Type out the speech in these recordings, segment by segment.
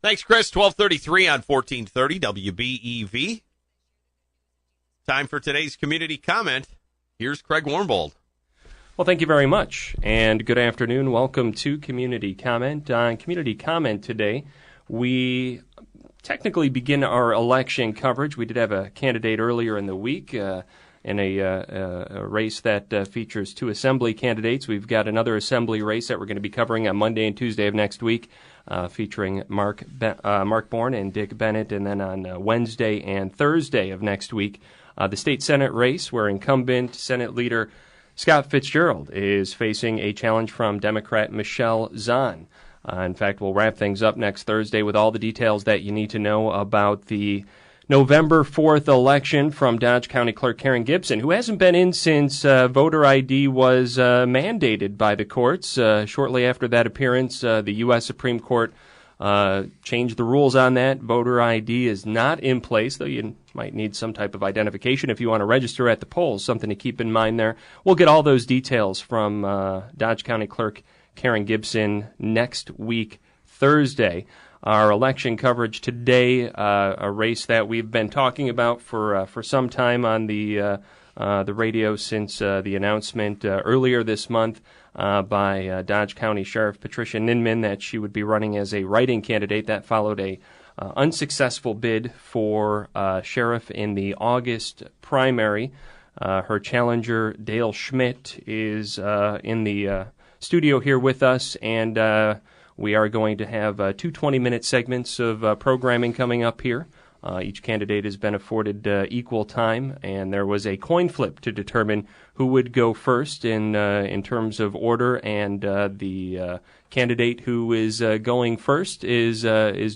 Thanks, Chris. 1233 on 1430 WBEV. Time for today's community comment. Here's Craig Warmbold. Well, thank you very much, and good afternoon. Welcome to Community Comment. On Community Comment today, we technically begin our election coverage. We did have a candidate earlier in the week in a race that features two assembly candidates. We've got another assembly race that we're going to be covering on Monday and Tuesday of next week, featuring Mark Bourne and Dick Bennett, and then on Wednesday and Thursday of next week, the state Senate race, where incumbent Senate leader Scott Fitzgerald is facing a challenge from Democrat Michelle Zahn. In fact, we'll wrap things up next Thursday with all the details that you need to know about the November 4th election from Dodge County Clerk Karen Gibson, who hasn't been in since voter ID was mandated by the courts. Shortly after that appearance, the U.S. Supreme Court changed the rules on that. Voter ID is not in place, though you might need some type of identification if you want to register at the polls. Something to keep in mind there. We'll get all those details from Dodge County Clerk Karen Gibson next week, Thursday. Our election coverage today, a race that we've been talking about for some time on the radio since the announcement earlier this month by Dodge County Sheriff Patricia Ninman that she would be running as a write-in candidate. That followed a unsuccessful bid for sheriff in the August primary. Her challenger, Dale Schmidt, is in the studio here with us, and we are going to have two 20-minute segments of programming coming up here. Each candidate has been afforded equal time, and there was a coin flip to determine who would go first in terms of order, and the candidate who is going first is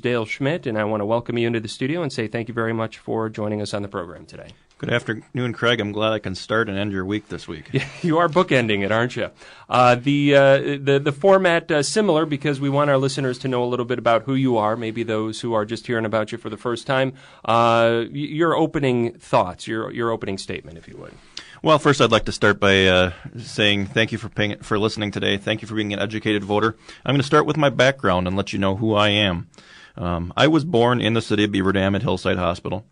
Dale Schmidt, and I want to welcome you into the studio and say thank you very much for joining us on the program today. Good afternoon, Craig. I'm glad I can start and end your week this week. Yeah, you are bookending it, aren't you? The format similar because we want our listeners to know a little bit about who you are, maybe those who are just hearing about you for the first time. Your opening thoughts, your opening statement, if you would. Well, first I'd like to start by saying thank you for listening today. Thank you for being an educated voter. I'm going to start with my background and let you know who I am. I was born in the city of Beaver Dam at Hillside Hospital.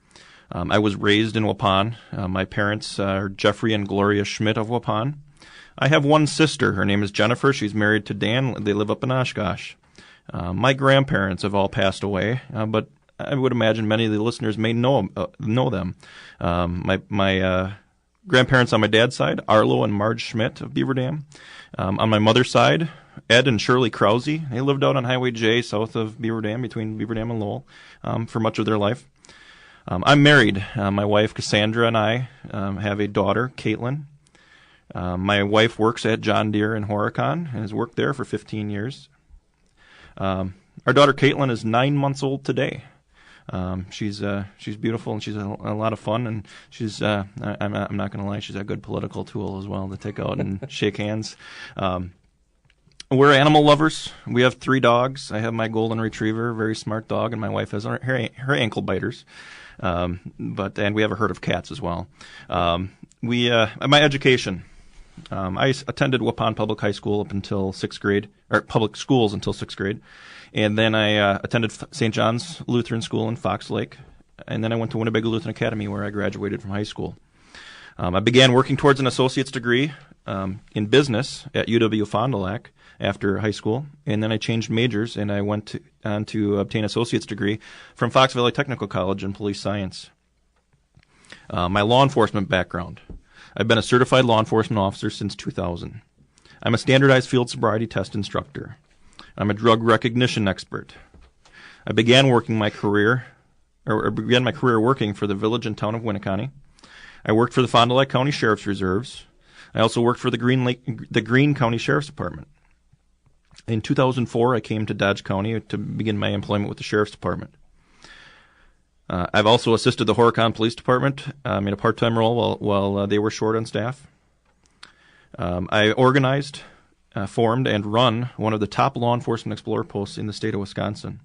I was raised in Waupun. My parents are Jeffrey and Gloria Schmidt of Waupun. I have one sister. Her name is Jennifer. She's married to Dan. They live up in Oshkosh. My grandparents have all passed away, but I would imagine many of the listeners may know them. My grandparents on my dad's side, Arlo and Marge Schmidt of Beaver Dam. On my mother's side, Ed and Shirley Krause. They lived out on Highway J south of Beaver Dam, between Beaver Dam and Lowell, for much of their life. I'm married. My wife, Cassandra, and I have a daughter, Caitlin. My wife works at John Deere in Horicon and has worked there for 15 years. Our daughter, Caitlin, is 9 months old today. She's beautiful and she's a lot of fun, and she's I'm not going to lie, she's a good political tool as well to take out and shake hands. We're animal lovers. We have 3 dogs. I have my golden retriever, very smart dog, and my wife has her ankle biters. And we have a herd of cats as well. My education. I attended Waupun Public High School up until 6th grade, or public schools until 6th grade. And then I attended St. John's Lutheran School in Fox Lake. And then I went to Winnebago Lutheran Academy, where I graduated from high school. I began working towards an associate's degree in business at UW-Fond du Lac after high school, and then I changed majors, and I went on to obtain an associate's degree from Fox Valley Technical College in police science. My law enforcement background. I've been a certified law enforcement officer since 2000. I'm a standardized field sobriety test instructor. I'm a drug recognition expert. I began my career working for the village and town of Winneconne. I worked for the Fond du Lac County Sheriff's Reserves. I also worked for the Greene County Sheriff's Department. In 2004, I came to Dodge County to begin my employment with the Sheriff's Department. I've also assisted the Horicon Police Department in a part-time role while they were short on staff. I organized, formed, and run one of the top law enforcement explorer posts in the state of Wisconsin.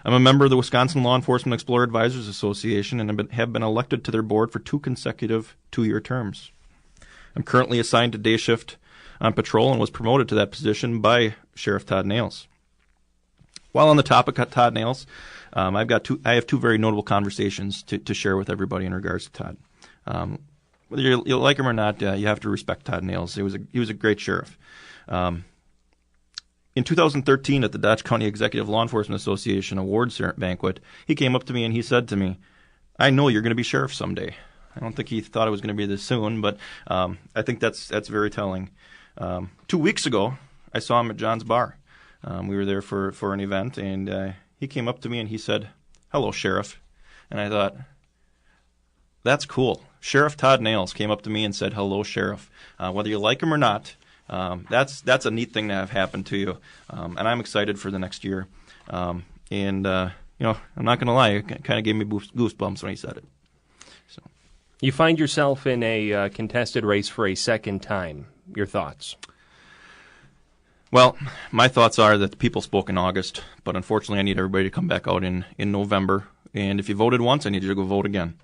I'm a member of the Wisconsin Law Enforcement Explorer Advisors Association and have been elected to their board for 2 consecutive 2-year terms. I'm currently assigned to day shift on patrol and was promoted to that position by Sheriff Todd Nails. While on the topic of Todd Nails, I have two very notable conversations to share with everybody in regards to Todd. Whether you like him or not, you have to respect Todd Nails. He was a great sheriff. In 2013, at the Dodge County Executive Law Enforcement Association Awards banquet, he came up to me and he said to me, "I know you're going to be sheriff someday." I don't think he thought it was going to be this soon, but I think that's very telling. 2 weeks ago, I saw him at John's Bar. We were there for an event, and he came up to me and he said, "Hello, Sheriff." And I thought, that's cool. Sheriff Todd Nails came up to me and said, "Hello, Sheriff." Whether you like him or not, that's a neat thing to have happen to you, and I'm excited for the next year. I'm not going to lie, it kind of gave me goosebumps when he said it. So, you find yourself in a contested race for a second time. Your thoughts? Well, my thoughts are that the people spoke in August, but unfortunately, I need everybody to come back out in November. And if you voted once, I need you to go vote again.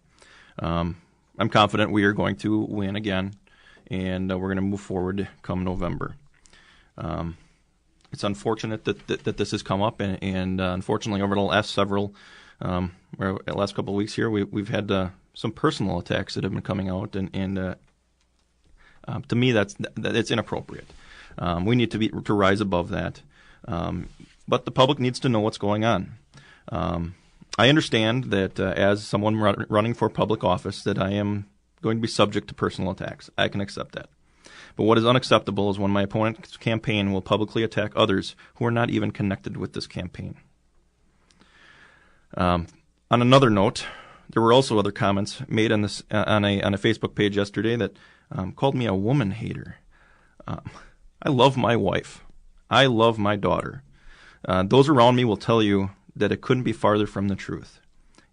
I'm confident we are going to win again, and we're going to move forward come November. It's unfortunate that this has come up, and unfortunately, over the last last couple of weeks here, we've had some personal attacks that have been coming out, and to me, that's inappropriate. We need to rise above that, but the public needs to know what's going on. I understand that as someone running for public office, that I am going to be subject to personal attacks. I can accept that. But what is unacceptable is when my opponent's campaign will publicly attack others who are not even connected with this campaign. On another note, there were also other comments made on a Facebook page yesterday that called me a woman hater. I love my wife. I love my daughter. Those around me will tell you that it couldn't be farther from the truth.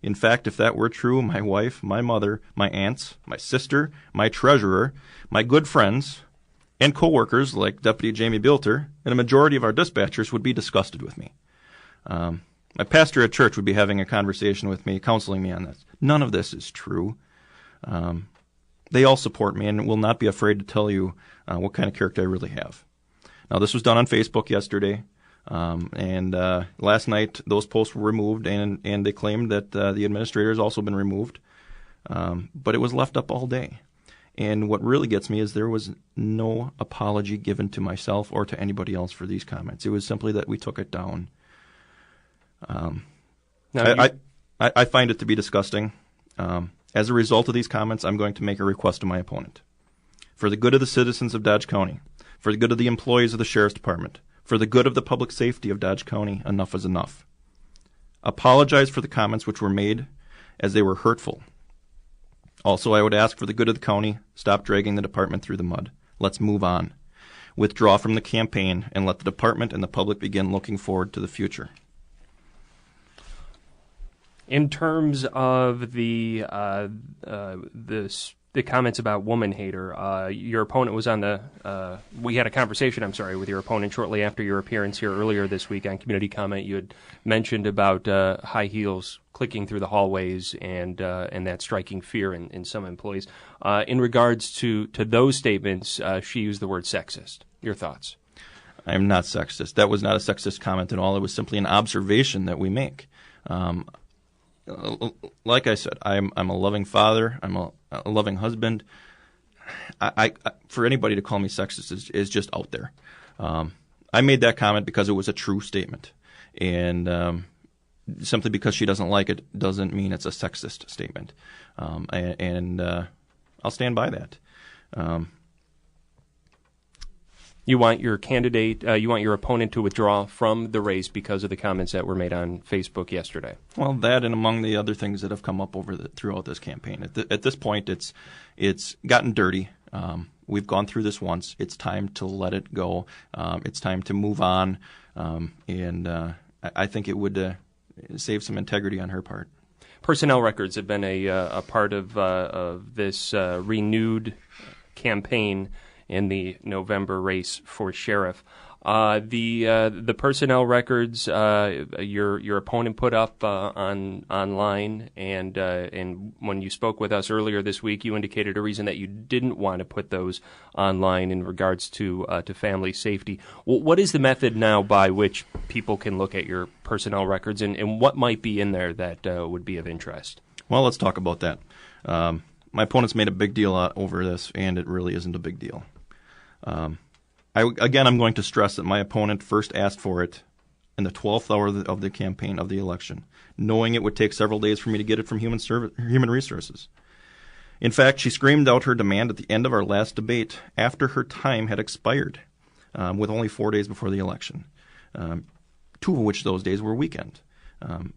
In fact, if that were true, my wife, my mother, my aunts, my sister, my treasurer, my good friends, and coworkers like Deputy Jamie Bilter, and a majority of our dispatchers would be disgusted with me. My pastor at church would be having a conversation with me, counseling me on this. None of this is true. They all support me and will not be afraid to tell you what kind of character I really have. Now, this was done on Facebook yesterday, and last night those posts were removed, and they claimed that the administrator has also been removed, but it was left up all day. And what really gets me is there was no apology given to myself or to anybody else for these comments. It was simply that we took it down. I find it to be disgusting. As a result of these comments, I'm going to make a request to my opponent. For the good of the citizens of Dodge County, for the good of the employees of the Sheriff's Department, for the good of the public safety of Dodge County, enough is enough. Apologize for the comments which were made as they were hurtful. Also, I would ask for the good of the county, stop dragging the department through the mud. Let's move on. Withdraw from the campaign and let the department and the public begin looking forward to the future. In terms of the comments about woman hater, your opponent was on the. We had a conversation, with your opponent shortly after your appearance here earlier this week on Community Comment. You had mentioned about high heels clicking through the hallways and that striking fear in some employees. In regards to those statements, she used the word sexist. Your thoughts? I am not sexist. That was not a sexist comment at all. It was simply an observation that we make. Like I said, I'm a loving father. I'm a loving husband. I for anybody to call me sexist is just out there. I made that comment because it was a true statement, and simply because she doesn't like it doesn't mean it's a sexist statement. And I'll stand by that. You want your candidate, you want your opponent to withdraw from the race because of the comments that were made on Facebook yesterday. Well, that and among the other things that have come up throughout this campaign. At this point, it's gotten dirty. We've gone through this once. It's time to let it go. It's time to move on, and I think it would save some integrity on her part. Personnel records have been a part of this renewed campaign in the November race for sheriff. The personnel records your opponent put up online, and when you spoke with us earlier this week, you indicated a reason that you didn't want to put those online in regards to family safety. What is the method now by which people can look at your personnel records, and what might be in there that would be of interest? Well, let's talk about that. My opponent's made a big deal over this, and it really isn't a big deal. I'm going to stress that my opponent first asked for it in the 12th hour of the campaign of the election, knowing it would take several days for me to get it from Human Resources. In fact, she screamed out her demand at the end of our last debate after her time had expired, with only 4 days before the election, 2 of which those days were weekend. On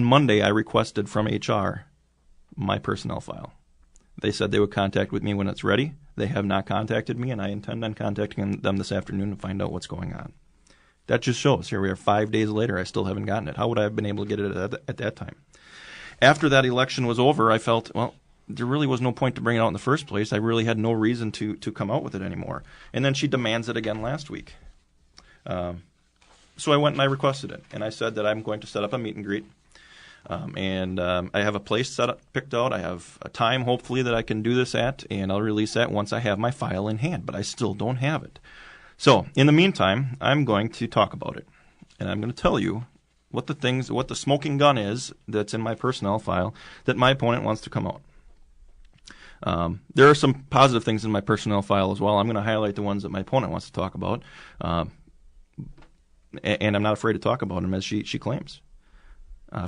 Monday, I requested from HR my personnel file. They said they would contact with me when it's ready. They have not contacted me, and I intend on contacting them this afternoon to find out what's going on. That just shows. Here we are 5 days later. I still haven't gotten it. How would I have been able to get it at that time? After that election was over, I felt, well, there really was no point to bring it out in the first place. I really had no reason to come out with it anymore. And then she demands it again last week. So I went and I requested it. And I said that I'm going to set up a meet and greet. I have a place picked out. I have a time, hopefully, that I can do this at, and I'll release that once I have my file in hand, but I still don't have it. So, in the meantime, I'm going to talk about it, and I'm going to tell you what the smoking gun is that's in my personnel file that my opponent wants to come out. There are some positive things in my personnel file as well. I'm going to highlight the ones that my opponent wants to talk about, and I'm not afraid to talk about them as she claims.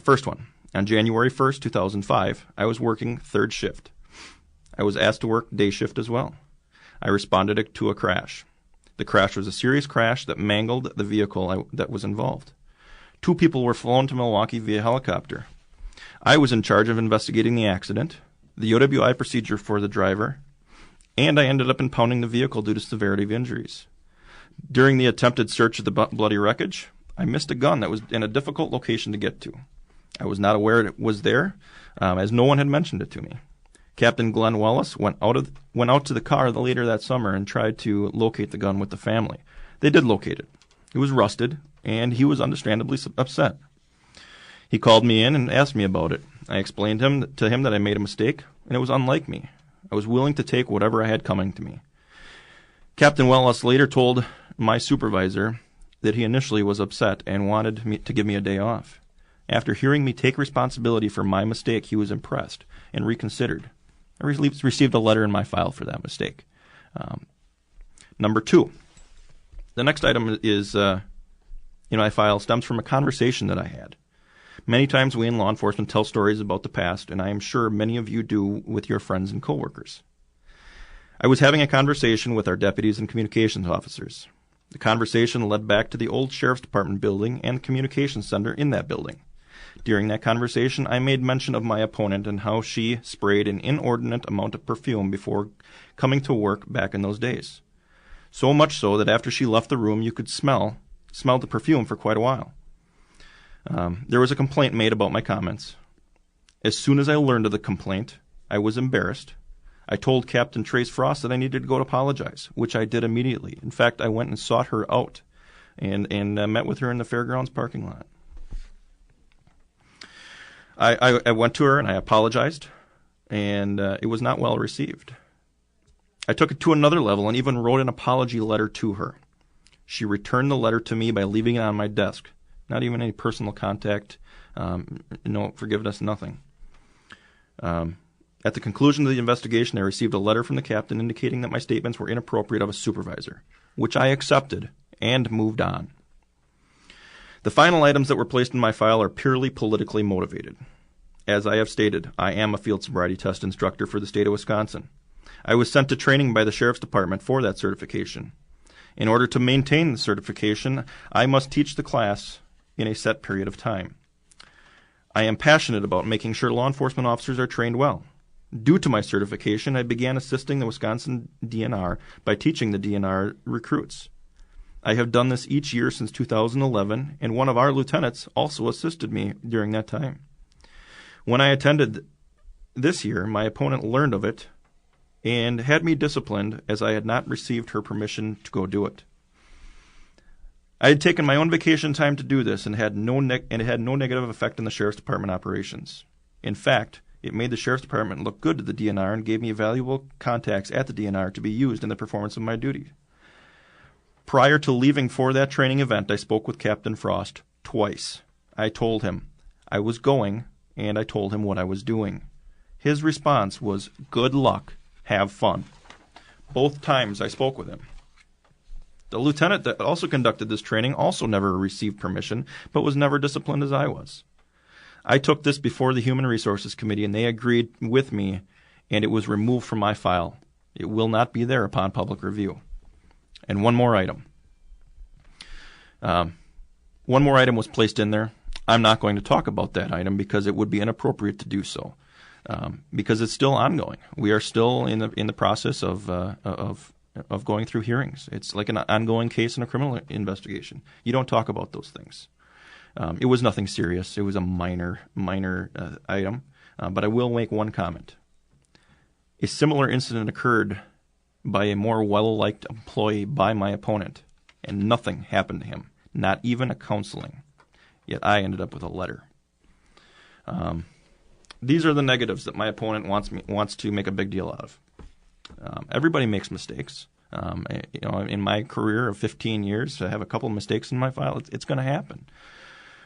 First one, on January 1st, 2005, I was working third shift. I was asked to work day shift as well. I responded to a crash. The crash was a serious crash that mangled the vehicle that was involved. 2 people were flown to Milwaukee via helicopter. I was in charge of investigating the accident, the OWI procedure for the driver, and I ended up impounding the vehicle due to severity of injuries. During the attempted search of the bloody wreckage, I missed a gun that was in a difficult location to get to. I was not aware it was there, as no one had mentioned it to me. Captain Glenn Wallace went out to the car later that summer and tried to locate the gun with the family. They did locate it. It was rusted, and he was understandably upset. He called me in and asked me about it. I explained to him that I made a mistake, and it was unlike me. I was willing to take whatever I had coming to me. Captain Wallace later told my supervisor that he initially was upset and wanted me to give me a day off. After hearing me take responsibility for my mistake, he was impressed and reconsidered. I received a letter in my file for that mistake. Number 2. The next item is, my file stems from a conversation that I had. Many times we in law enforcement tell stories about the past, and I am sure many of you do with your friends and coworkers. I was having a conversation with our deputies and communications officers. The conversation led back to the old Sheriff's Department building and the communications center in that building. During that conversation, I made mention of my opponent and how she sprayed an inordinate amount of perfume before coming to work back in those days. So much so that after she left the room, you could smell the perfume for quite a while. There was a complaint made about my comments. As soon as I learned of the complaint, I was embarrassed. I told Captain Trace Frost that I needed to go to apologize, which I did immediately. In fact, I went and sought her out and met with her in the fairgrounds parking lot. I went to her and I apologized, and it was not well received. I took it to another level and even wrote an apology letter to her. She returned the letter to me by leaving it on my desk. Not even any personal contact, no forgiveness, nothing. At the conclusion of the investigation, I received a letter from the captain indicating that my statements were inappropriate of a supervisor, which I accepted and moved on. The final items that were placed in my file are purely politically motivated. As I have stated, I am a field sobriety test instructor for the state of Wisconsin. I was sent to training by the Sheriff's Department for that certification. In order to maintain the certification, I must teach the class in a set period of time. I am passionate about making sure law enforcement officers are trained well. Due to my certification, I began assisting the Wisconsin DNR by teaching the DNR recruits. I have done this each year since 2011, and one of our lieutenants also assisted me during that time. When I attended this year, my opponent learned of it and had me disciplined as I had not received her permission to go do it. I had taken my own vacation time to do this and it had no negative effect on the Sheriff's Department operations. In fact, it made the Sheriff's Department look good to the DNR and gave me valuable contacts at the DNR to be used in the performance of my duty. Prior to leaving for that training event, I spoke with Captain Frost twice. I told him I was going, and I told him what I was doing. His response was, "Good luck, have fun." Both times I spoke with him. The lieutenant that also conducted this training also never received permission, but was never disciplined as I was. I took this before the Human Resources Committee, and they agreed with me, and it was removed from my file. It will not be there upon public review. And one more item. One more item was placed in there. I'm not going to talk about that item because it would be inappropriate to do so, because it's still ongoing. We are still in the process of going through hearings. It's like an ongoing case in a criminal investigation. You don't talk about those things. It was nothing serious. It was a minor item, but I will make one comment. A similar incident occurred by a more well-liked employee by my opponent, and nothing happened to him, not even a counseling. Yet I ended up with a letter. These are the negatives that my opponent wants to make a big deal out of. Everybody makes mistakes. In my career of 15 years, I have a couple of mistakes in my file. It's going to happen.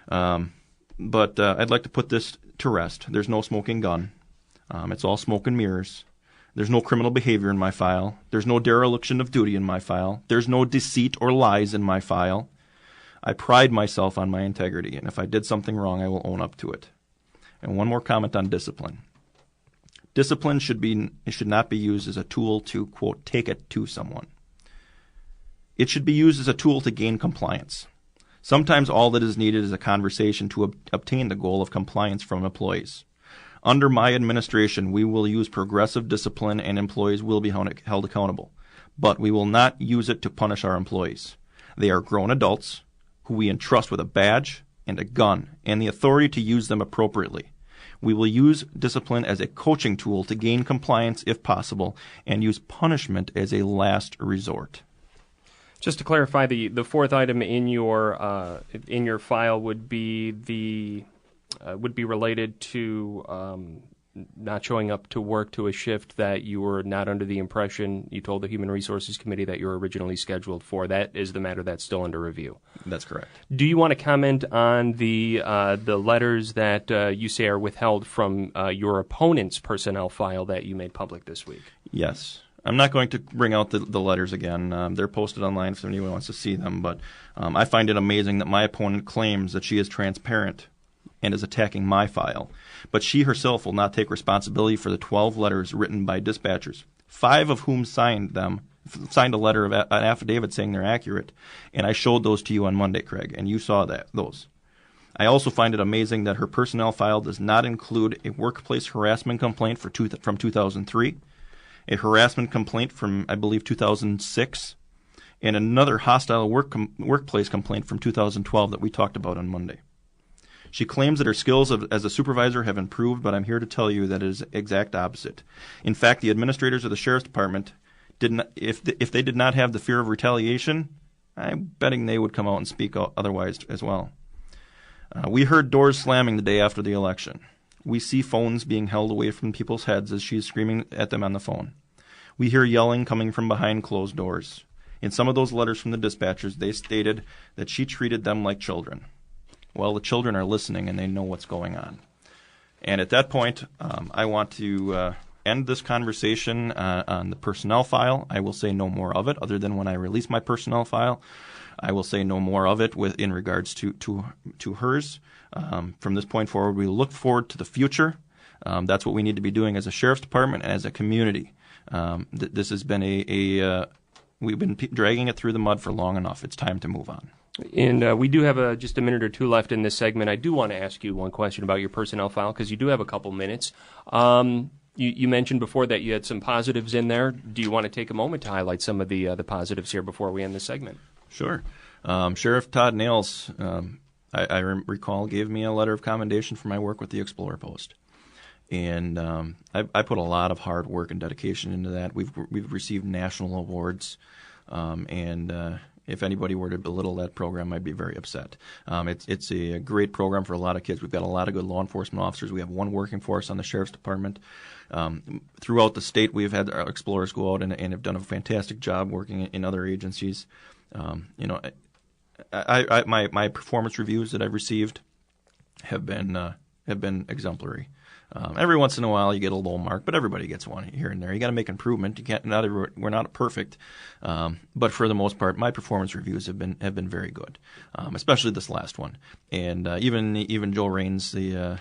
But I'd like to put this to rest. There's no smoking gun. It's all smoke and mirrors. There's no criminal behavior in my file. There's no dereliction of duty in my file. There's no deceit or lies in my file. I pride myself on my integrity, and if I did something wrong, I will own up to it. And one more comment on discipline. Discipline should not be used as a tool to, quote, take it to someone. It should be used as a tool to gain compliance. Sometimes all that is needed is a conversation to obtain the goal of compliance from employees. Under my administration, we will use progressive discipline and employees will be held accountable. But we will not use it to punish our employees. They are grown adults who we entrust with a badge and a gun and the authority to use them appropriately. We will use discipline as a coaching tool to gain compliance if possible and use punishment as a last resort. Just to clarify, the fourth item in your file would be related to not showing up to work to a shift that you were not under the impression you told the Human Resources Committee that you were originally scheduled for. That is the matter that's still under review. That's correct. Do you want to comment on the letters that you say are withheld from your opponent's personnel file that you made public this week? Yes. I'm not going to bring out the letters again. They're posted online if anyone wants to see them. But I find it amazing that my opponent claims that she is transparent and is attacking my file. But she herself will not take responsibility for the 12 letters written by dispatchers, 5 of whom signed a letter of an affidavit saying they're accurate. And I showed those to you on Monday, Craig, and you saw those. I also find it amazing that her personnel file does not include a workplace harassment complaint from 2003, a harassment complaint from, I believe, 2006, and another hostile workplace complaint from 2012 that we talked about on Monday. She claims that her skills as a supervisor have improved, but I'm here to tell you that it is the exact opposite. In fact, the administrators of the Sheriff's Department if they did not have the fear of retaliation, I'm betting they would come out and speak otherwise as well. We heard doors slamming the day after the election. We see phones being held away from people's heads as she is screaming at them on the phone. We hear yelling coming from behind closed doors. In some of those letters from the dispatchers, they stated that she treated them like children. Well, the children are listening and they know what's going on. And at that point, I want to end this conversation on the personnel file. I will say no more of it other than when I release my personnel file. I will say no more of it in regards to hers. From this point forward, we look forward to the future. That's what we need to be doing as a sheriff's department and as a community. This has been we've been dragging it through the mud for long enough. It's time to move on. And we do have just a minute or two left in this segment. I do want to ask you one question about your personnel file because you do have a couple minutes. You mentioned before that you had some positives in there. Do you want to take a moment to highlight some of the positives here before we end this segment? Sure. Sheriff Todd Nails, I recall, gave me a letter of commendation for my work with the Explorer Post. And I put a lot of hard work and dedication into that. We've received national awards, and if anybody were to belittle that program, I'd be very upset. It's a great program for a lot of kids. We've got a lot of good law enforcement officers. We have one working for us on the Sheriff's Department. Throughout the state, we've had our explorers go out and have done a fantastic job working in other agencies. My performance reviews that I've received have been exemplary. Every once in a while, you get a low mark, but everybody gets one here and there. You got to make improvement. You can't. We're not perfect, but for the most part, my performance reviews have been very good, especially this last one. And even Joe Raines, the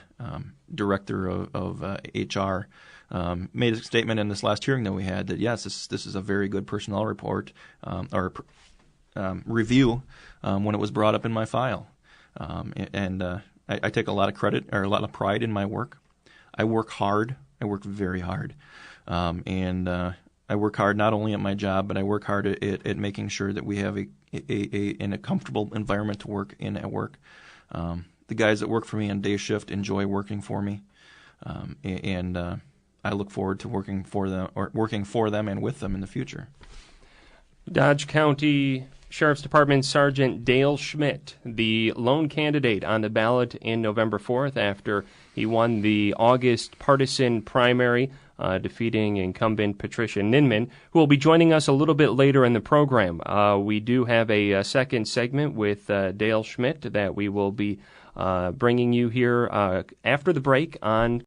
director of HR, made a statement in this last hearing that we had that yes, this is a very good personnel report or review when it was brought up in my file, and I take a lot of credit or a lot of pride in my work. I work hard. I work very hard, and I work hard not only at my job, but I work hard at making sure that we have a comfortable environment to work in at work. The guys that work for me on day shift enjoy working for me, and I look forward to working for them and with them in the future. Dodge County Sheriff's Department Sergeant Dale Schmidt, the lone candidate on the ballot in November 4th after he won the August partisan primary, defeating incumbent Patricia Ninman, who will be joining us a little bit later in the program. We do have a second segment with Dale Schmidt that we will be bringing you here after the break on